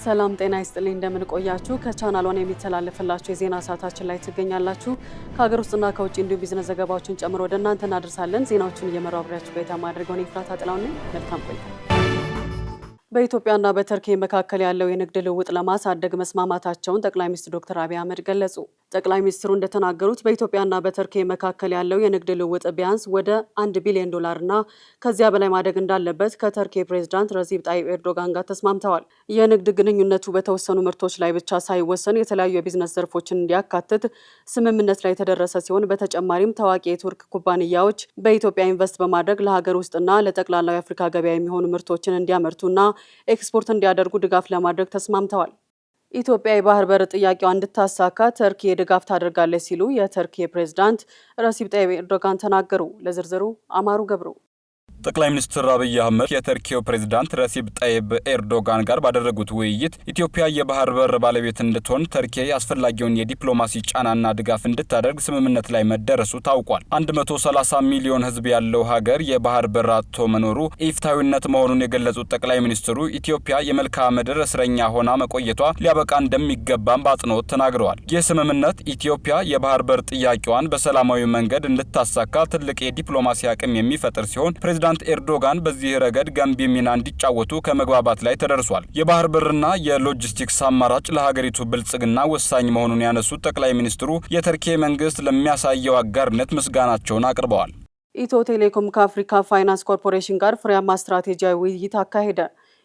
ሰላም ጤና ይስጥልኝ እንደምን ቆያችሁ ከቻናሉን የሚተላለፈላችሁ የዜና ሰዓታችን ላይ ትገኛላችሁ ከሀገር ውስጥና ከውጭ እንዲሁ ቢዝነስ ዘገባዎችን ጨምሮ ወደ እናንተ እናደርሳለን ዜናዎችን እየመራው አብራችሁ ቆይታ ማድረገው ነው ፍራታ ጥላውን መልካም ቆይታ በኢትዮጵያና በተርኪ መካከል ያለው የንግድ ልውውጥ ለማሳደግ መስማማታቸውን ጠቅላይ ሚኒስትር ዶክተር አብይ አህመድ ገለጹ ጠቅላይ ሚኒስትሩ እንደተናገሩት በኢትዮጵያና በተርኪ መካከል ያለው የንግድ ልውውጥ ቢያንስ ወደ $1 ቢሊዮን እና ከዚያ በላይ ማደግ እንዳለበት ከተርኪ ፕሬዝዳንት ረሲብ ጣይብ ኤርዶጋን ጋር ተስማምተዋል የንግድ ግንኙነቱ በተወሰኑ ምርቶች ላይ ብቻ ሳይወሰን የተለያዩ የቢዝነስ ዘርፎችን እንዲያካትት ስምምነት ላይ የተደረሰ ሲሆን በተጨማሪም ታዋቂ የቱርክ ኩባንያዎች በኢትዮጵያ ኢንቨስት በማድረግ ለሀገር ውስጥና ለጠቅላላው የአፍሪካ ገበያ የሚሆኑ ምርቶችን እንዲያመርቱና ኤክስፖርት እንዲያደርጉ ድጋፍ ለማድረግ ተስማምተዋል ኢትዮጵያ የባህር በር ጥያቄዋን እንድታሳካ ተርኪ ድጋፍ ታደርጋለች ሲሉ የተርኪ ፕሬዝዳንት ረሲብ ጣይብ ኤርዶጋን ተናገሩ ለዝርዝሩ አማሩ ገብሩ ጠቅላይ ሚኒስትር አብይ አህመድ የተርኪው ፕሬዝዳንት ረሲብ ጣይብ ኤርዶጋን ጋር ባደረጉት ውይይት ኢትዮጵያ የባህር በር ባለቤት እንድትሆን ተርኪ አስፈላጊውን የዲፕሎማሲ ጫናና ድጋፍ እንድታደርግ ስምምነት ላይ መደረሱ ታውቋል 130 ሚሊዮን ህዝብ ያለው ሀገር የባህር በር አጥቶ መኖሩ ኢፍታዊነት መሆኑን የገለጹት ጠቅላይ ሚኒስትሩ ኢትዮጵያ የመልክዓ ምድር እስረኛ ሆና መቆየቷ ሊያበቃ እንደሚገባም በአጽንኦት ተናግረዋል የስምምነት ኢትዮጵያ የባህር በር ጥያቄዋን በሰላማዊ መንገድ እንድታሳካ ትልቅ የዲፕሎማሲ አቅም የሚፈጥር ሲሆን ፕሬዝዳንት ኤርዶጋን በዚህ ረገድ ገንቢ ሚና እንዲጫወቱ ከመግባባት ላይ ተደርሷል የባህር በርና የሎጂስቲክስ አማራጭ ለሀገሪቱ ብልጽግና ወሳኝ መሆኑን ያነሱት ጠቅላይ ሚኒስትሩ የተርኪ መንግስት ለሚያሳየው አጋርነት ምስጋናቸውን አቅርበዋል ኢትዮ ቴሌኮም ከአፍሪካ ፋይናንስ ኮርፖሬሽን ጋር ፍሬያማ ስትራቴጂያዊ ውይይት አካሄደ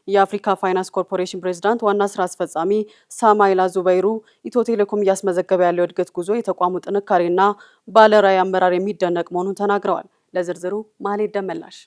የአፍሪካ ፋይናንስ ኮርፖሬሽን ፕሬዝዳንት ዋና ስራ አስፈጻሚ ሳማይላ ዙበይሩ ኢትዮ ቴሌኮም እያስመዘገበ ያለው እድገት ጉዞ የተቋሙ ጥንካሬና ባለራዕይ አመራር የሚደነቅ መሆኑን ተናግረዋል ለዝርዝሩ ማሌት ደመላሽ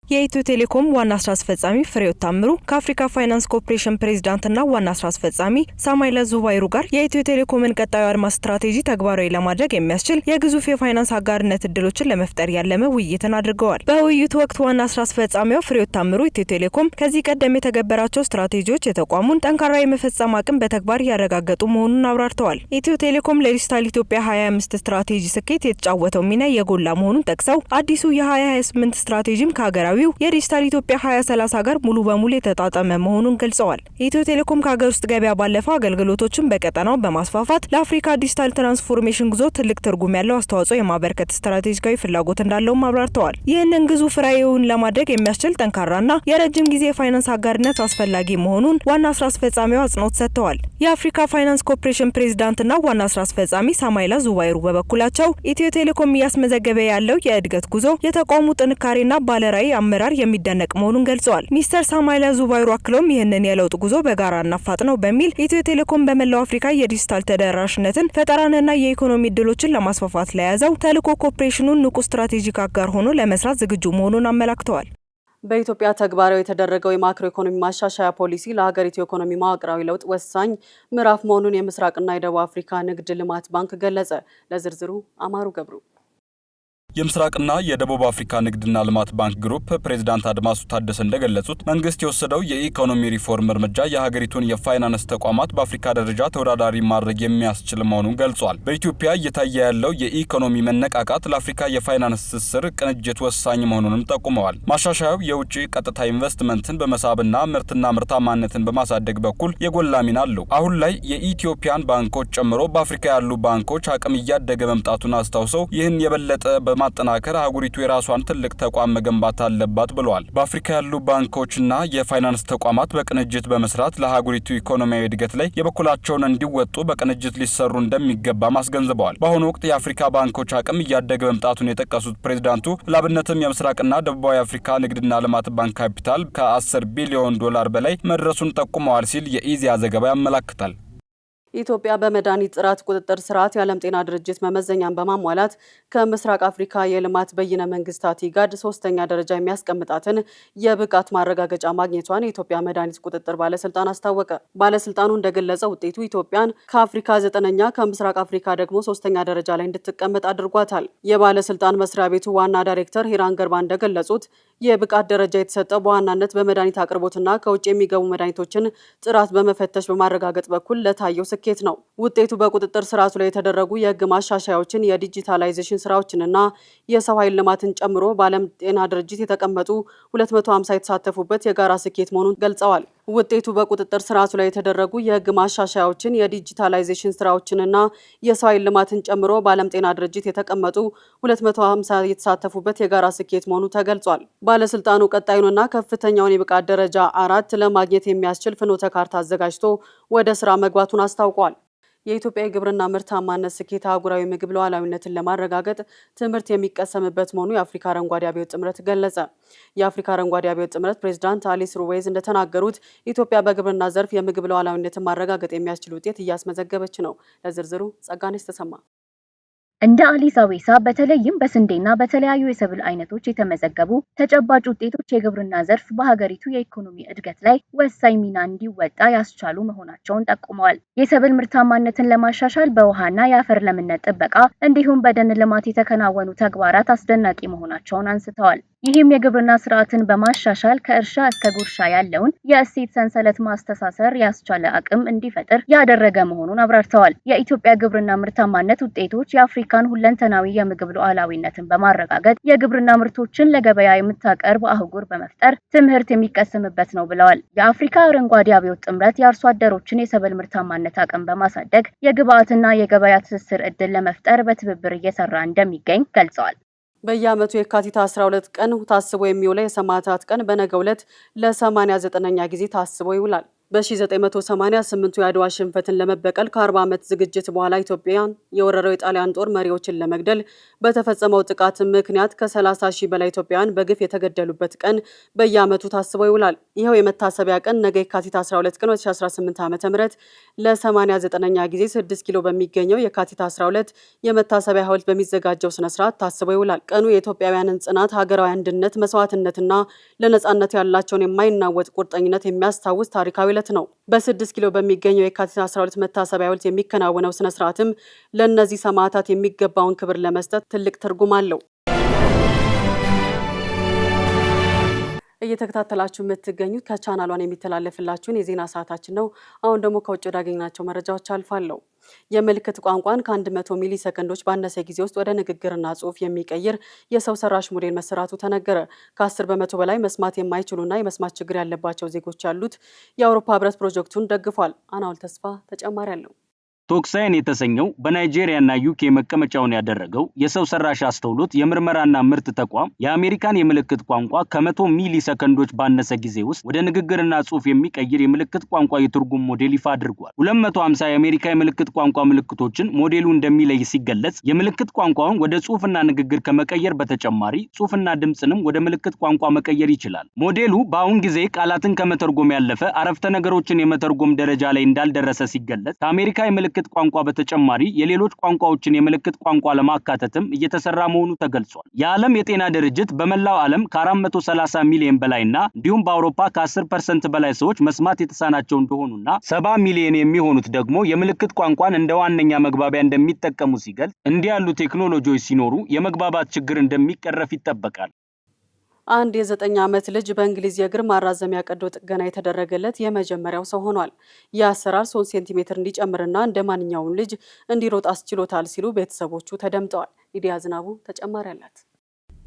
የኢትዮ ቴሌኮም ዋና ስራ አስፈጻሚ ፍሬው ታምሩ ከአፍሪካ ፋይናንስ ኮርፖሬሽን ፕሬዝዳንትና ዋና ስራ አስፈጻሚ ሳማይላ ዙባይሩ ጋር የኢትዮ ቴሌኮምን ቀጣዩ አድማስ ስትራቴጂ ተግባራዊ ለማድረግ የሚያስችል የግዙፍ የፋይናንስ አጋርነት እድሎችን ለመፍጠር ያለመ ውይይትን አድርገዋል። በውይይቱ ወቅት ዋና ስራ አስፈጻሚው ፍሬው ታምሩ ኢትዮ ቴሌኮም ከዚህ ቀደም የተገበራቸው ስትራቴጂዎች የተቋሙን ጠንካራ የመፈጸም አቅም በተግባር ያረጋገጡ መሆኑን አብራርተዋል። ኢትዮ ቴሌኮም ለዲጂታል ኢትዮጵያ 2025 ስትራቴጂ ስኬት የተጫወተው ሚና የጎላ መሆኑን ጠቅሰው አዲሱ የ2028 ስትራቴጂም ከሀገራዊ የዲጂታል ኢትዮጵያ 2030 ጋር ሙሉ በሙሉ የተጣጣመ መሆኑን ገልጸዋል። ኢትዮ ቴሌኮም ከሀገር ውስጥ ገበያ ባለፈው አገልግሎቶችን በቀጠናው በማስፋፋት ለአፍሪካ ዲጂታል ትራንስፎርሜሽን ጉዞ ትልቅ ትርጉም ያለው አስተዋጽኦ የማበርከት ስትራቴጂካዊ ፍላጎት እንዳለውም አብራርተዋል። ይህንን ግዙፍ ራዕዩን ለማድረግ የሚያስችል ጠንካራና የረጅም ጊዜ የፋይናንስ አጋርነት አስፈላጊ መሆኑን ዋና ስራ አስፈጻሚው አጽንኦት ሰጥተዋል። የአፍሪካ ፋይናንስ ኮርፖሬሽን ፕሬዝዳንትና ዋና ስራ አስፈጻሚ ሳማይላ ዙባይሩ በበኩላቸው ኢትዮ ቴሌኮም እያስመዘገበ ያለው የእድገት ጉዞ የተቋሙ ጥንካሬና ባለራዕይ አመራር የሚደነቅ መሆኑን ገልጸዋል። ሚስተር ሳማይላ ዙባይሩ አክለውም ይህንን የለውጥ ጉዞ በጋራ እናፋጥነው በሚል ኢትዮ ቴሌኮም በመላው አፍሪካ የዲጂታል ተደራሽነትን ፈጠራንና የኢኮኖሚ እድሎችን ለማስፋፋት ለያዘው ተልዕኮ ኮርፖሬሽኑን ንቁ ስትራቴጂክ አጋር ሆኖ ለመስራት ዝግጁ መሆኑን አመላክተዋል። በኢትዮጵያ ተግባራዊ የተደረገው የማክሮ ኢኮኖሚ ማሻሻያ ፖሊሲ ለሀገሪቱ ኢኮኖሚ መዋቅራዊ ለውጥ ወሳኝ ምዕራፍ መሆኑን የምስራቅና የደቡብ አፍሪካ ንግድ ልማት ባንክ ገለጸ ለዝርዝሩ አማሩ ገብሩ የምስራቅና የደቡብ አፍሪካ ንግድና ልማት ባንክ ግሩፕ ፕሬዝዳንት አድማሱ ታደሰ እንደገለጹት መንግስት የወሰደው የኢኮኖሚ ሪፎርም እርምጃ የሀገሪቱን የፋይናንስ ተቋማት በአፍሪካ ደረጃ ተወዳዳሪ ማድረግ የሚያስችል መሆኑን ገልጿል። በኢትዮጵያ እየታየ ያለው የኢኮኖሚ መነቃቃት ለአፍሪካ የፋይናንስ ትስስር ቅንጅት ወሳኝ መሆኑንም ጠቁመዋል። ማሻሻያው የውጭ ቀጥታ ኢንቨስትመንትን በመሳብና ምርትና ምርታማነትን በማሳደግ በኩል የጎላ ሚና አለው። አሁን ላይ የኢትዮጵያን ባንኮች ጨምሮ በአፍሪካ ያሉ ባንኮች አቅም እያደገ መምጣቱን አስታውሰው ይህን የበለጠ ማጠናከር አህጉሪቱ የራሷን ትልቅ ተቋም መገንባት አለባት ብለዋል። በአፍሪካ ያሉ ባንኮችና የፋይናንስ ተቋማት በቅንጅት በመስራት ለአህጉሪቱ ኢኮኖሚያዊ እድገት ላይ የበኩላቸውን እንዲወጡ በቅንጅት ሊሰሩ እንደሚገባም አስገንዝበዋል። በአሁኑ ወቅት የአፍሪካ ባንኮች አቅም እያደገ መምጣቱን የጠቀሱት ፕሬዝዳንቱ ለአብነትም የምስራቅና ደቡባዊ አፍሪካ ንግድና ልማት ባንክ ካፒታል ከ$10 ቢሊዮን በላይ መድረሱን ጠቁመዋል ሲል የኢዜአ ዘገባ ያመላክታል። ኢትዮጵያ በመድኃኒት ጥራት ቁጥጥር ስርዓት የዓለም ጤና ድርጅት መመዘኛን በማሟላት ከምስራቅ አፍሪካ የልማት በይነ መንግስታት ኢጋድ 3ኛ ደረጃ የሚያስቀምጣትን የብቃት ማረጋገጫ ማግኘቷን የኢትዮጵያ መድኃኒት ቁጥጥር ባለስልጣን አስታወቀ። ባለስልጣኑ እንደገለጸው ውጤቱ ኢትዮጵያን ከአፍሪካ 9ኛ ከምስራቅ አፍሪካ ደግሞ 3ኛ ደረጃ ላይ እንድትቀመጥ አድርጓታል። የባለስልጣን መስሪያ ቤቱ ዋና ዳይሬክተር ሂራን ገርባ እንደገለጹት የብቃት ደረጃ የተሰጠው በዋናነት በመድኃኒት አቅርቦትና ከውጭ የሚገቡ መድኃኒቶችን ጥራት በመፈተሽ በማረጋገጥ በኩል ለታየው ስኬት ነው። ውጤቱ በቁጥጥር ስርዓቱ ላይ የተደረጉ የህግ ማሻሻያዎችን፣ የዲጂታላይዜሽን ስራዎችንና የሰው ኃይል ልማትን ጨምሮ በዓለም ጤና ድርጅት የተቀመጡ 250 የተሳተፉበት የጋራ ስኬት መሆኑን ገልጸዋል። ውጤቱ በቁጥጥር ስርዓቱ ላይ የተደረጉ የህግ ማሻሻያዎችን፣ የዲጂታላይዜሽን ስራዎችንና የሰው ኃይል ልማትን ጨምሮ በዓለም ጤና ድርጅት የተቀመጡ 250 የተሳተፉበት የጋራ ስኬት መሆኑ ተገልጿል። ባለስልጣኑ ቀጣዩንና ከፍተኛውን የብቃት ደረጃ 4 ለማግኘት የሚያስችል ፍኖተ ካርታ አዘጋጅቶ ወደ ስራ መግባቱን አስታውቋል። የኢትዮጵያ የግብርና ምርታማነት ስኬት አህጉራዊ ምግብ ሉዓላዊነትን ለማረጋገጥ ትምህርት የሚቀሰምበት መሆኑ የአፍሪካ አረንጓዴ አብዮት ጥምረት ገለጸ። የአፍሪካ አረንጓዴ አብዮት ጥምረት ፕሬዝዳንት አሊስ ሩዌዝ እንደተናገሩት ኢትዮጵያ በግብርና ዘርፍ የምግብ ሉዓላዊነትን ማረጋገጥ የሚያስችል ውጤት እያስመዘገበች ነው። ለዝርዝሩ ጸጋነሽ ተሰማ። እንደ አሊስ አዌሳ በተለይም በስንዴና በተለያዩ የሰብል አይነቶች የተመዘገቡ ተጨባጭ ውጤቶች የግብርና ዘርፍ በሀገሪቱ የኢኮኖሚ እድገት ላይ ወሳኝ ሚና እንዲወጣ ያስቻሉ መሆናቸውን ጠቁመዋል። የሰብል ምርታማነትን ለማሻሻል በውሃና የአፈር ለምነት ጥበቃ እንዲሁም በደን ልማት የተከናወኑ ተግባራት አስደናቂ መሆናቸውን አንስተዋል። ይህም የግብርና ስርዓትን በማሻሻል ከእርሻ እስከ ጉርሻ ያለውን የእሴት ሰንሰለት ማስተሳሰር ያስቻለ አቅም እንዲፈጥር ያደረገ መሆኑን አብራርተዋል። የኢትዮጵያ ግብርና ምርታማነት ውጤቶች የአፍሪካን ሁለንተናዊ የምግብ ሉዓላዊነትን በማረጋገጥ የግብርና ምርቶችን ለገበያ የምታቀርብ አህጉር በመፍጠር ትምህርት የሚቀስምበት ነው ብለዋል። የአፍሪካ አረንጓዴ አብዮት ጥምረት የአርሶ አደሮችን የሰብል ምርታማነት አቅም በማሳደግ የግብዓትና የገበያ ትስስር እድል ለመፍጠር በትብብር እየሰራ እንደሚገኝ ገልጸዋል። በየዓመቱ የካቲት 12 ቀን ታስቦ የሚውለው የሰማዕታት ቀን በነገው ዕለት ለ89ኛ ጊዜ ታስቦ ይውላል። በ1988 የአድዋ ሽንፈትን ለመበቀል ከ40 ዓመት ዝግጅት በኋላ ኢትዮጵያን የወረረው የጣሊያን ጦር መሪዎችን ለመግደል በተፈጸመው ጥቃት ምክንያት ከ30 ሺህ በላይ ኢትዮጵያውያን በግፍ የተገደሉበት ቀን በየዓመቱ ታስቦ ይውላል። ይኸው የመታሰቢያ ቀን ነገ የካቲት 12 ቀን 2018 ዓ.ም ለ89ኛ ጊዜ 6 ኪሎ በሚገኘው የካቲት 12 የመታሰቢያ ሐውልት በሚዘጋጀው ስነ ስርዓት ታስቦ ይውላል። ቀኑ የኢትዮጵያውያንን ጽናት፣ ሀገራዊ አንድነት፣ መስዋዕትነትና ለነጻነት ያላቸውን የማይናወጥ ቁርጠኝነት የሚያስታውስ ታሪካዊ ነው። በ6 ኪሎ በሚገኘው የካቲት 12 መታሰቢያ ሐውልት የሚከናወነው ስነ ስርዓትም ለእነዚህ ሰማዕታት የሚገባውን ክብር ለመስጠት ትልቅ ትርጉም አለው። እየተከታተላችሁ የምትገኙት ከቻናሏን የሚተላለፍላችሁን የዜና ሰዓታችን ነው። አሁን ደግሞ ከውጭ ወዳገኘናቸው መረጃዎች አልፋለሁ። የምልክት ቋንቋን ከ100 ሚሊ ሰከንዶች ባነሰ ጊዜ ውስጥ ወደ ንግግርና ጽሑፍ የሚቀይር የሰው ሰራሽ ሞዴል መሰራቱ ተነገረ። ከ10 በመቶ በላይ መስማት የማይችሉና የመስማት ችግር ያለባቸው ዜጎች ያሉት የአውሮፓ ህብረት ፕሮጀክቱን ደግፏል። አናውል ተስፋ ተጨማሪ አለው። ቶክሳይን የተሰኘው በናይጄሪያና ዩኬ መቀመጫውን ያደረገው የሰው ሰራሽ አስተውሎት የምርመራና ምርት ተቋም የአሜሪካን የምልክት ቋንቋ ከ100 ሚሊ ሰከንዶች ባነሰ ጊዜ ውስጥ ወደ ንግግርና ጽሑፍ የሚቀይር የምልክት ቋንቋ የትርጉም ሞዴል ይፋ አድርጓል። 250 የአሜሪካ የምልክት ቋንቋ ምልክቶችን ሞዴሉ እንደሚለይ ሲገለጽ የምልክት ቋንቋውን ወደ ጽሑፍና ንግግር ከመቀየር በተጨማሪ ጽሑፍና ድምጽንም ወደ ምልክት ቋንቋ መቀየር ይችላል። ሞዴሉ በአሁን ጊዜ ቃላትን ከመተርጎም ያለፈ አረፍተ ነገሮችን የመተርጎም ደረጃ ላይ እንዳልደረሰ ሲገለጽ ከአሜሪካ የምልክት ቋንቋ በተጨማሪ የሌሎች ቋንቋዎችን የምልክት ቋንቋ ለማካተትም እየተሰራ መሆኑ ተገልጿል። የዓለም የጤና ድርጅት በመላው ዓለም ከ430 ሚሊዮን በላይና እንዲሁም በአውሮፓ ከ10% በላይ ሰዎች መስማት የተሳናቸው እንደሆኑና 70 ሚሊዮን የሚሆኑት ደግሞ የምልክት ቋንቋን እንደ ዋነኛ መግባቢያ እንደሚጠቀሙ ሲገልጽ እንዲህ ያሉ ቴክኖሎጂዎች ሲኖሩ የመግባባት ችግር እንደሚቀረፍ ይጠበቃል። አንድ የ9 ዓመት ልጅ በእንግሊዝ የእግር ማራዘሚያ ቀዶ ጥገና የተደረገለት የመጀመሪያው ሰው ሆኗል። ይህ አሰራር 3 ሴንቲሜትር እንዲጨምርና እንደ ማንኛውም ልጅ እንዲሮጥ አስችሎታል ሲሉ ቤተሰቦቹ ተደምጠዋል። ሊዲያ ዝናቡ ተጨማሪ አላት።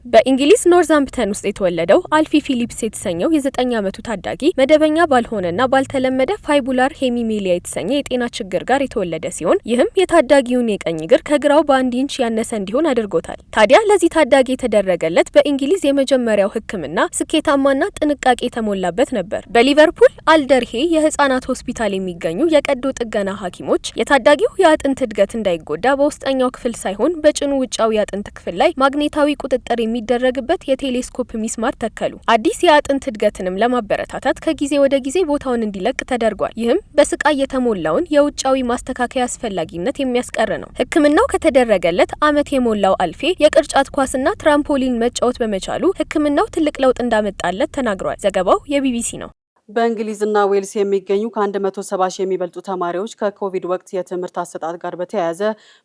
በእንግሊዝ ኖርዛምፕተን ውስጥ የተወለደው አልፊ ፊሊፕስ የተሰኘው የ9 ዓመቱ ታዳጊ መደበኛ ባልሆነና ባልተለመደ ፋይቡላር ሄሚሜሊያ የተሰኘ የጤና ችግር ጋር የተወለደ ሲሆን ይህም የታዳጊውን የቀኝ እግር ከግራው በ1 ኢንች ያነሰ እንዲሆን አድርጎታል። ታዲያ ለዚህ ታዳጊ የተደረገለት በእንግሊዝ የመጀመሪያው ሕክምና ስኬታማና ጥንቃቄ የተሞላበት ነበር። በሊቨርፑል አልደርሄ የህፃናት ሆስፒታል የሚገኙ የቀዶ ጥገና ሐኪሞች የታዳጊው የአጥንት እድገት እንዳይጎዳ በውስጠኛው ክፍል ሳይሆን በጭኑ ውጫዊ የአጥንት ክፍል ላይ ማግኔታዊ ቁጥጥር የሚደረግበት የቴሌስኮፕ ሚስማር ተከሉ። አዲስ የአጥንት እድገትንም ለማበረታታት ከጊዜ ወደ ጊዜ ቦታውን እንዲለቅ ተደርጓል። ይህም በስቃይ የተሞላውን የውጫዊ ማስተካከያ አስፈላጊነት የሚያስቀር ነው። ህክምናው ከተደረገለት ዓመት የሞላው አልፌ የቅርጫት ኳስና ትራምፖሊን መጫወት በመቻሉ ህክምናው ትልቅ ለውጥ እንዳመጣለት ተናግሯል። ዘገባው የቢቢሲ ነው። በእንግሊዝና ዌልስ የሚገኙ ከ170 ሺህ የሚበልጡ ተማሪዎች ከኮቪድ ወቅት የትምህርት አሰጣጥ ጋር በተያያዘ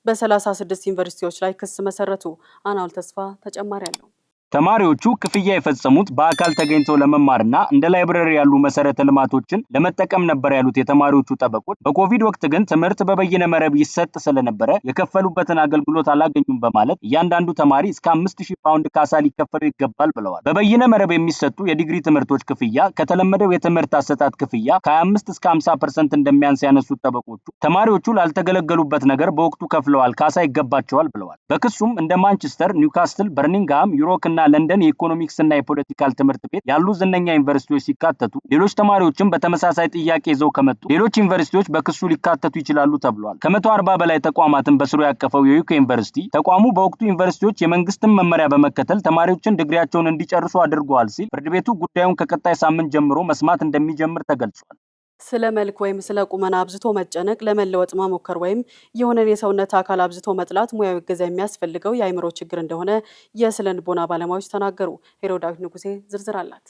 በ36 ዩኒቨርሲቲዎች ላይ ክስ መሰረቱ። አናውል ተስፋ ተጨማሪ አለው። ተማሪዎቹ ክፍያ የፈጸሙት በአካል ተገኝተው ለመማርና እንደ ላይብረሪ ያሉ መሰረተ ልማቶችን ለመጠቀም ነበር ያሉት የተማሪዎቹ ጠበቆች፣ በኮቪድ ወቅት ግን ትምህርት በበይነ መረብ ይሰጥ ስለነበረ የከፈሉበትን አገልግሎት አላገኙም በማለት እያንዳንዱ ተማሪ እስከ 5000 ፓውንድ ካሳ ሊከፈለው ይገባል ብለዋል። በበይነ መረብ የሚሰጡ የዲግሪ ትምህርቶች ክፍያ ከተለመደው የትምህርት አሰጣጥ ክፍያ ከ25 እስከ 50% እንደሚያንስ ያነሱት ጠበቆቹ ተማሪዎቹ ላልተገለገሉበት ነገር በወቅቱ ከፍለዋል፣ ካሳ ይገባቸዋል ብለዋል። በክሱም እንደ ማንቸስተር፣ ኒውካስትል፣ በርሚንግሃም፣ ዩሮክ እና ለንደን የኢኮኖሚክስ እና የፖለቲካል ትምህርት ቤት ያሉ ዝነኛ ዩኒቨርሲቲዎች ሲካተቱ ሌሎች ተማሪዎችም በተመሳሳይ ጥያቄ ይዘው ከመጡ ሌሎች ዩኒቨርሲቲዎች በክሱ ሊካተቱ ይችላሉ ተብሏል። ከ140 በላይ ተቋማትን በስሩ ያቀፈው የዩኬ ዩኒቨርሲቲ ተቋሙ በወቅቱ ዩኒቨርሲቲዎች የመንግስትን መመሪያ በመከተል ተማሪዎችን ዲግሪያቸውን እንዲጨርሱ አድርገዋል ሲል ፍርድ ቤቱ ጉዳዩን ከቀጣይ ሳምንት ጀምሮ መስማት እንደሚጀምር ተገልጿል። ስለ መልክ ወይም ስለ ቁመና አብዝቶ መጨነቅ፣ ለመለወጥ መሞከር ወይም የሆነን የሰውነት አካል አብዝቶ መጥላት ሙያዊ እገዛ የሚያስፈልገው የአእምሮ ችግር እንደሆነ የስነ ልቦና ባለሙያዎች ተናገሩ። ሄሮዳዊት ንጉሴ ዝርዝር አላት።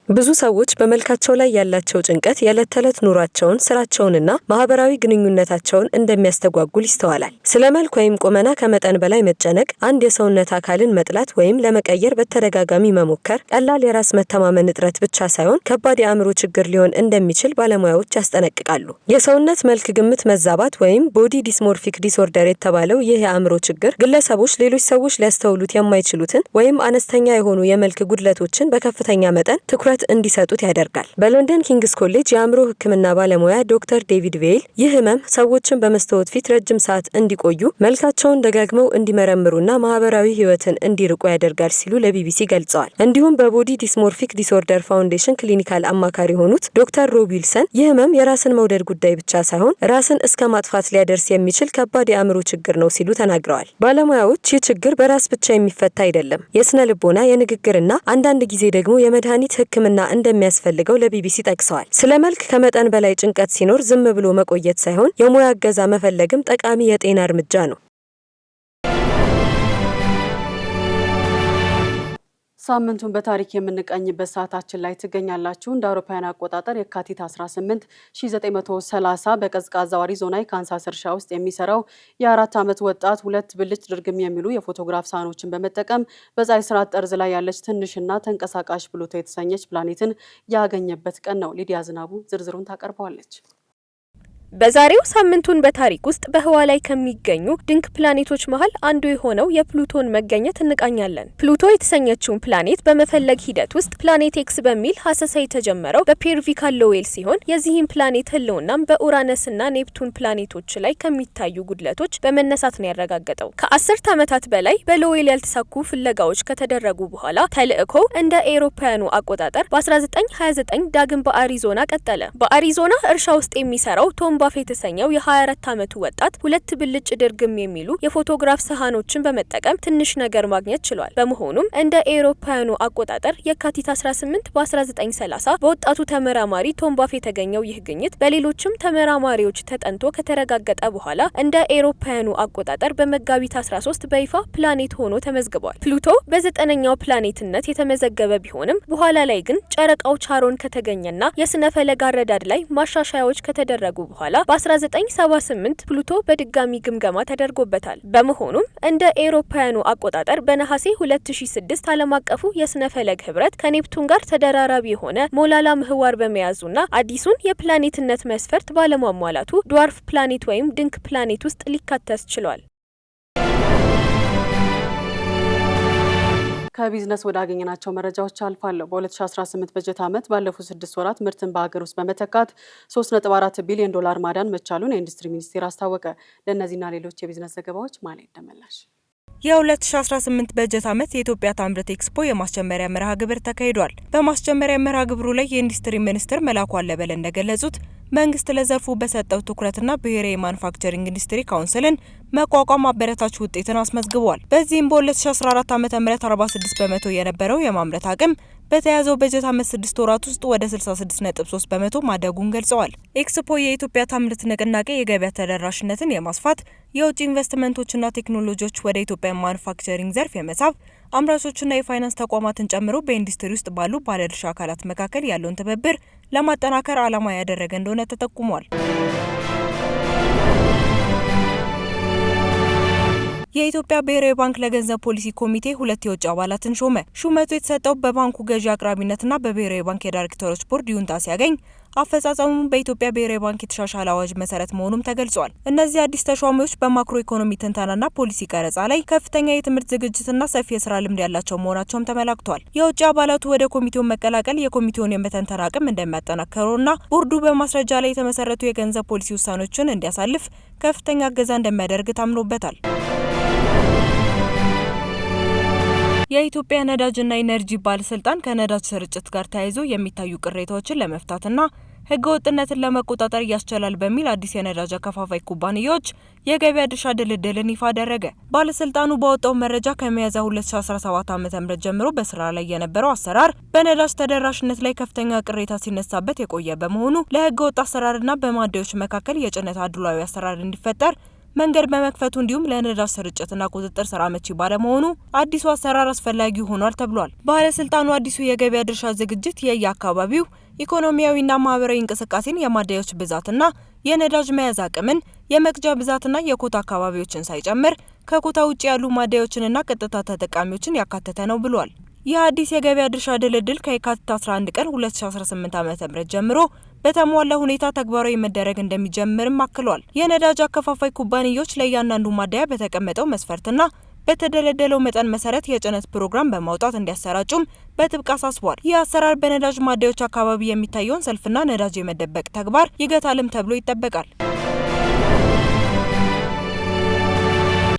ብዙ ሰዎች በመልካቸው ላይ ያላቸው ጭንቀት የዕለት ተዕለት ኑሯቸውን፣ ስራቸውንና ማህበራዊ ግንኙነታቸውን እንደሚያስተጓጉል ይስተዋላል። ስለ መልክ ወይም ቁመና ከመጠን በላይ መጨነቅ፣ አንድ የሰውነት አካልን መጥላት ወይም ለመቀየር በተደጋጋሚ መሞከር ቀላል የራስ መተማመን እጥረት ብቻ ሳይሆን ከባድ የአእምሮ ችግር ሊሆን እንደሚችል ባለሙያዎች ያስጠነቅቃሉ። የሰውነት መልክ ግምት መዛባት ወይም ቦዲ ዲስሞርፊክ ዲስኦርደር የተባለው ይህ የአእምሮ ችግር ግለሰቦች ሌሎች ሰዎች ሊያስተውሉት የማይችሉትን ወይም አነስተኛ የሆኑ የመልክ ጉድለቶችን በከፍተኛ መጠን ትኩረት እንዲሰጡት ያደርጋል። በሎንደን ኪንግስ ኮሌጅ የአእምሮ ሕክምና ባለሙያ ዶክተር ዴቪድ ቬይል ይህ ህመም ሰዎችን በመስታወት ፊት ረጅም ሰዓት እንዲቆዩ፣ መልካቸውን ደጋግመው እንዲመረምሩና ማህበራዊ ህይወትን እንዲርቁ ያደርጋል ሲሉ ለቢቢሲ ገልጸዋል። እንዲሁም በቦዲ ዲስሞርፊክ ዲስኦርደር ፋውንዴሽን ክሊኒካል አማካሪ የሆኑት ዶክተር ሮብ ዊልሰን ይህ ህመም የራስን መውደድ ጉዳይ ብቻ ሳይሆን ራስን እስከ ማጥፋት ሊያደርስ የሚችል ከባድ የአእምሮ ችግር ነው ሲሉ ተናግረዋል። ባለሙያዎች ይህ ችግር በራስ ብቻ የሚፈታ አይደለም፣ የስነ ልቦና፣ የንግግርና አንዳንድ ጊዜ ደግሞ የመድኃኒት ህክምና እንደሚያስፈልገው ለቢቢሲ ጠቅሰዋል። ስለ መልክ ከመጠን በላይ ጭንቀት ሲኖር ዝም ብሎ መቆየት ሳይሆን የሙያ እገዛ መፈለግም ጠቃሚ የጤና እርምጃ ነው። ሳምንቱን በታሪክ የምንቀኝበት ሰዓታችን ላይ ትገኛላችሁ። እንደ አውሮፓውያን አቆጣጠር የካቲት 18 1930 በቀዝቃዛው አሪዞና የካንሳስ እርሻ ውስጥ የሚሰራው የ4 ዓመት ወጣት ሁለት ብልጭ ድርግም የሚሉ የፎቶግራፍ ሳህኖችን በመጠቀም በፀሐይ ስርዓት ጠርዝ ላይ ያለች ትንሽና ተንቀሳቃሽ ፕሉቶ የተሰኘች ፕላኔትን ያገኘበት ቀን ነው። ሊዲያ ዝናቡ ዝርዝሩን ታቀርበዋለች። በዛሬው ሳምንቱን በታሪክ ውስጥ በህዋ ላይ ከሚገኙ ድንቅ ፕላኔቶች መሃል አንዱ የሆነው የፕሉቶን መገኘት እንቃኛለን። ፕሉቶ የተሰኘችውን ፕላኔት በመፈለግ ሂደት ውስጥ ፕላኔት ኤክስ በሚል ሀሰሳ የተጀመረው በፔርቪ ካሎዌል ሲሆን የዚህም ፕላኔት ህልውናም በኡራነስና ኔፕቱን ፕላኔቶች ላይ ከሚታዩ ጉድለቶች በመነሳት ነው ያረጋገጠው። ከ10 ዓመታት በላይ በሎዌል ያልተሳኩ ፍለጋዎች ከተደረጉ በኋላ ተልእኮው እንደ ኤሮፓያኑ አቆጣጠር በ1929 ዳግም በአሪዞና ቀጠለ። በአሪዞና እርሻ ውስጥ የሚሰራው ቶም ባፍ የተሰኘው የ24 ዓመቱ ወጣት ሁለት ብልጭ ድርግም የሚሉ የፎቶግራፍ ሰሃኖችን በመጠቀም ትንሽ ነገር ማግኘት ችሏል። በመሆኑም እንደ ኤሮፓያኑ አቆጣጠር የካቲት 18 በ1930 በወጣቱ ተመራማሪ ቶም ባፍ የተገኘው ይህ ግኝት በሌሎችም ተመራማሪዎች ተጠንቶ ከተረጋገጠ በኋላ እንደ ኤሮፓያኑ አቆጣጠር በመጋቢት 13 በይፋ ፕላኔት ሆኖ ተመዝግቧል። ፕሉቶ በ9ኛው ፕላኔትነት የተመዘገበ ቢሆንም በኋላ ላይ ግን ጨረቃው ቻሮን ከተገኘና የስነ ፈለግ አረዳድ ላይ ማሻሻያዎች ከተደረጉ በኋላ በ1978 ፕሉቶ በድጋሚ ግምገማ ተደርጎበታል። በመሆኑም እንደ ኤሮፓያኑ አቆጣጠር በነሐሴ 2006 ዓለም አቀፉ የስነ ፈለግ ህብረት ከኔፕቱን ጋር ተደራራቢ የሆነ ሞላላ ምህዋር በመያዙና አዲሱን የፕላኔትነት መስፈርት ባለማሟላቱ ድዋርፍ ፕላኔት ወይም ድንክ ፕላኔት ውስጥ ሊካተት ችሏል። ከቢዝነስ ወዳገኘናቸው መረጃዎች አልፋለሁ። በ2018 በጀት ዓመት ባለፉት 6 ወራት ምርትን በሀገር ውስጥ በመተካት 3.4 ቢሊዮን ዶላር ማዳን መቻሉን የኢንዱስትሪ ሚኒስቴር አስታወቀ። ለእነዚህና ሌሎች የቢዝነስ ዘገባዎች ማለት ደመላሽ። የ2018 በጀት ዓመት የኢትዮጵያ ታምርት ኤክስፖ የማስጀመሪያ መርሃ ግብር ተካሂዷል። በማስጀመሪያ መርሃ ግብሩ ላይ የኢንዱስትሪ ሚኒስትር መላኩ አለበለ እንደገለጹት መንግስት ለዘርፉ በሰጠው ትኩረትና ብሔራዊ የማኑፋክቸሪንግ ኢንዱስትሪ ካውንስልን መቋቋም አበረታች ውጤትን አስመዝግቧል። በዚህም በ2014 ዓ.ም 46 በመቶ የነበረው የማምረት አቅም በተያዘው በጀት ዓመት 6 ወራት ውስጥ ወደ 66.3 በመቶ ማደጉን ገልጸዋል። ኤክስፖ የኢትዮጵያ ታምርት ንቅናቄ የገበያ ተደራሽነትን የማስፋት የውጭ ኢንቨስትመንቶችና ቴክኖሎጂዎች ወደ ኢትዮጵያ ማኑፋክቸሪንግ ዘርፍ የመሳብ አምራቾችና የፋይናንስ ተቋማትን ጨምሮ በኢንዱስትሪ ውስጥ ባሉ ባለድርሻ አካላት መካከል ያለውን ትብብር ለማጠናከር ዓላማ ያደረገ እንደሆነ ተጠቁሟል። የኢትዮጵያ ብሔራዊ ባንክ ለገንዘብ ፖሊሲ ኮሚቴ 2 የውጭ አባላትን ሾመ። ሹመቱ የተሰጠው በባንኩ ገዢ አቅራቢነትና በብሔራዊ ባንክ የዳይሬክተሮች ቦርድ ይሁንታ ሲያገኝ አፈጻጸሙም በኢትዮጵያ ብሔራዊ ባንክ የተሻሻለ አዋጅ መሰረት መሆኑም ተገልጿል። እነዚህ አዲስ ተሿሚዎች በማክሮ ኢኮኖሚ ትንተናና ፖሊሲ ቀረጻ ላይ ከፍተኛ የትምህርት ዝግጅትና ሰፊ የስራ ልምድ ያላቸው መሆናቸውም ተመላክቷል። የውጭ አባላቱ ወደ ኮሚቴው መቀላቀል የኮሚቴውን የመተንተን አቅም እንደሚያጠናክረውና ቦርዱ በማስረጃ ላይ የተመሰረቱ የገንዘብ ፖሊሲ ውሳኔዎችን እንዲያሳልፍ ከፍተኛ እገዛ እንደሚያደርግ ታምኖበታል። የኢትዮጵያ ነዳጅና ኢነርጂ ባለስልጣን ከነዳጅ ስርጭት ጋር ተያይዞ የሚታዩ ቅሬታዎችን ለመፍታትና ህገወጥነትን ለመቆጣጠር ያስችላል በሚል አዲስ የነዳጅ አከፋፋይ ኩባንያዎች የገበያ ድርሻ ድልድልን ይፋ አደረገ። ባለስልጣኑ ባወጣው መረጃ ከሚያዝያ 2017 ዓ.ም ጀምሮ በስራ ላይ የነበረው አሰራር በነዳጅ ተደራሽነት ላይ ከፍተኛ ቅሬታ ሲነሳበት የቆየ በመሆኑ ለህገወጥ አሰራርና በማደያዎች መካከል የጭነት አድሏዊ አሰራር እንዲፈጠር መንገድ በመክፈቱ እንዲሁም ለነዳጅ ስርጭትና ቁጥጥር ስራ አመቺ ባለመሆኑ አዲሱ አሰራር አስፈላጊ ሆኗል ተብሏል። ባለስልጣኑ አዲሱ የገበያ ድርሻ ዝግጅት የየአካባቢው ኢኮኖሚያዊና ማህበራዊ እንቅስቃሴን፣ የማደያዎች ብዛትና የነዳጅ መያዝ አቅምን፣ የመቅጃ ብዛትና የኮታ አካባቢዎችን ሳይጨምር ከኮታ ውጭ ያሉ ማደያዎችንና ቀጥታ ተጠቃሚዎችን ያካተተ ነው ብሏል። ይህ አዲስ የገበያ ድርሻ ድልድል ከየካቲት 11 ቀን 2018 ዓ.ም ጀምሮ በተሟላ ሁኔታ ተግባራዊ መደረግ እንደሚጀምርም አክሏል። የነዳጅ አከፋፋይ ኩባንያዎች ለእያንዳንዱ ማደያ በተቀመጠው መስፈርትና በተደለደለው መጠን መሰረት የጭነት ፕሮግራም በማውጣት እንዲያሰራጩም በጥብቅ አሳስቧል። ይህ አሰራር በነዳጅ ማደያዎች አካባቢ የሚታየውን ሰልፍና ነዳጅ የመደበቅ ተግባር ይገታልም ተብሎ ይጠበቃል።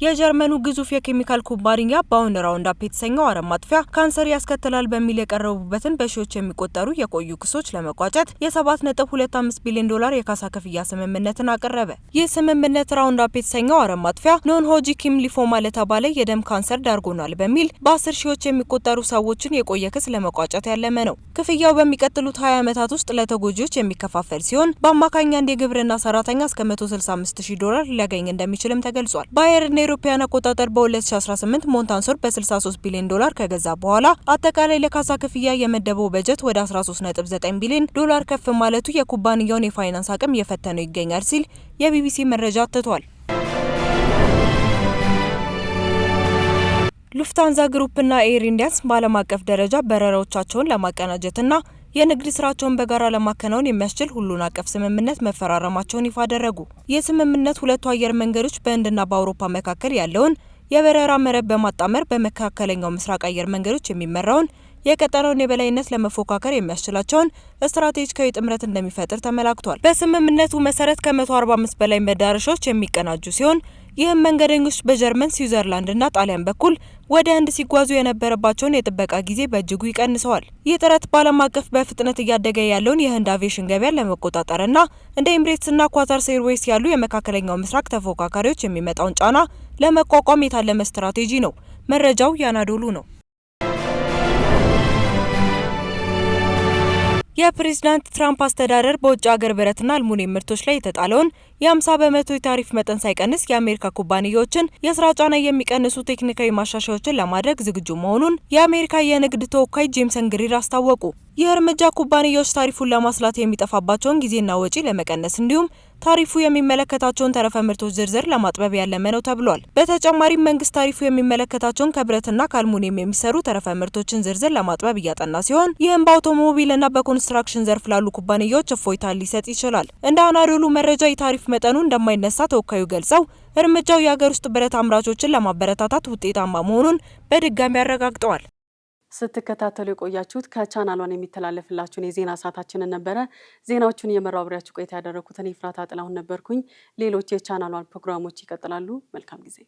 የጀርመኑ ግዙፍ የኬሚካል ኩባንያ ባውን ራውንዳፕ የተሰኘው አረም ማጥፊያ ካንሰር ያስከትላል በሚል የቀረቡበትን በሺዎች የሚቆጠሩ የቆዩ ክሶች ለመቋጨት የ7.25 ቢሊዮን ዶላር የካሳ ክፍያ ስምምነትን አቀረበ። ይህ ስምምነት ራውንዳፕ የተሰኘው አረም ማጥፊያ ኖን ሆጂኪን ሊፎማ ለተባለ የደም ካንሰር ዳርጎናል በሚል በ10 ሺዎች የሚቆጠሩ ሰዎችን የቆየ ክስ ለመቋጨት ያለመ ነው። ክፍያው በሚቀጥሉት 20 ዓመታት ውስጥ ለተጎጂዎች የሚከፋፈል ሲሆን በአማካኝ አንድ የግብርና ሰራተኛ እስከ $165,000 ሊያገኝ እንደሚችልም ተገልጿል። ባየር የአውሮፓውያን አቆጣጠር በ2018 ሞንታንሶር በ63 ቢሊዮን ዶላር ከገዛ በኋላ አጠቃላይ ለካሳ ክፍያ የመደበው በጀት ወደ 13.9 ቢሊዮን ዶላር ከፍ ማለቱ የኩባንያውን የፋይናንስ አቅም እየፈተነው ይገኛል ሲል የቢቢሲ መረጃ አትቷል። ሉፍታንዛ ግሩፕና ኤር ኢንዲያንስ በዓለም አቀፍ ደረጃ በረራዎቻቸውን ለማቀናጀትና የንግድ ስራቸውን በጋራ ለማከናወን የሚያስችል ሁሉን አቀፍ ስምምነት መፈራረማቸውን ይፋ አደረጉ። ይህ ስምምነት ሁለቱ አየር መንገዶች በህንድና በአውሮፓ መካከል ያለውን የበረራ መረብ በማጣመር በመካከለኛው ምስራቅ አየር መንገዶች የሚመራውን የቀጠናውን የበላይነት ለመፎካከር የሚያስችላቸውን ስትራቴጂካዊ ጥምረት እንደሚፈጥር ተመላክቷል። በስምምነቱ መሰረት ከ145 በላይ መዳረሻዎች የሚቀናጁ ሲሆን ይህም መንገደኞች በጀርመን፣ ስዊዘርላንድና ጣሊያን በኩል ወደ ህንድ ሲጓዙ የነበረባቸውን የጥበቃ ጊዜ በእጅጉ ይቀንሰዋል። ይህ ጥረት በዓለም አቀፍ በፍጥነት እያደገ ያለውን የህንድ አቪዬሽን ገበያን ለመቆጣጠርና እንደ ኤምሬትስና ኳታር ኤርዌይስ ያሉ የመካከለኛው ምስራቅ ተፎካካሪዎች የሚመጣውን ጫና ለመቋቋም የታለመ ስትራቴጂ ነው። መረጃው ያናዶሉ ነው። የፕሬዝዳንት ትራምፕ አስተዳደር በውጭ ሀገር ብረትና አልሙኒየም ምርቶች ላይ የተጣለውን የ50 በመቶ የታሪፍ መጠን ሳይቀንስ የአሜሪካ ኩባንያዎችን የስራ ጫና የሚቀንሱ ቴክኒካዊ ማሻሻያዎችን ለማድረግ ዝግጁ መሆኑን የአሜሪካ የንግድ ተወካይ ጄምሰን ግሪር አስታወቁ። ይህ እርምጃ ኩባንያዎች ታሪፉን ለማስላት የሚጠፋባቸውን ጊዜና ወጪ ለመቀነስ እንዲሁም ታሪፉ የሚመለከታቸውን ተረፈ ምርቶች ዝርዝር ለማጥበብ ያለመ ነው ተብሏል። በተጨማሪም መንግስት ታሪፉ የሚመለከታቸውን ከብረትና ከአልሙኒየም የሚሰሩ ተረፈ ምርቶችን ዝርዝር ለማጥበብ እያጠና ሲሆን ይህም በአውቶሞቢልና በኮንስትራክሽን ዘርፍ ላሉ ኩባንያዎች እፎይታ ሊሰጥ ይችላል። እንደ አናዶሉ መረጃ የታሪፍ መጠኑ እንደማይነሳ ተወካዩ ገልጸው እርምጃው የሀገር ውስጥ ብረት አምራቾችን ለማበረታታት ውጤታማ መሆኑን በድጋሚ አረጋግጠዋል። ስትከታተሉ የቆያችሁት ከቻናሏን የሚተላለፍላችሁን የዜና ሰዓታችንን ነበረ። ዜናዎቹን እየመራው አብሬያችሁ ቆይታ ያደረኩት እኔ ኤፍራታ ጥላሁን ነበርኩኝ። ሌሎች የቻናሏን ፕሮግራሞች ይቀጥላሉ። መልካም ጊዜ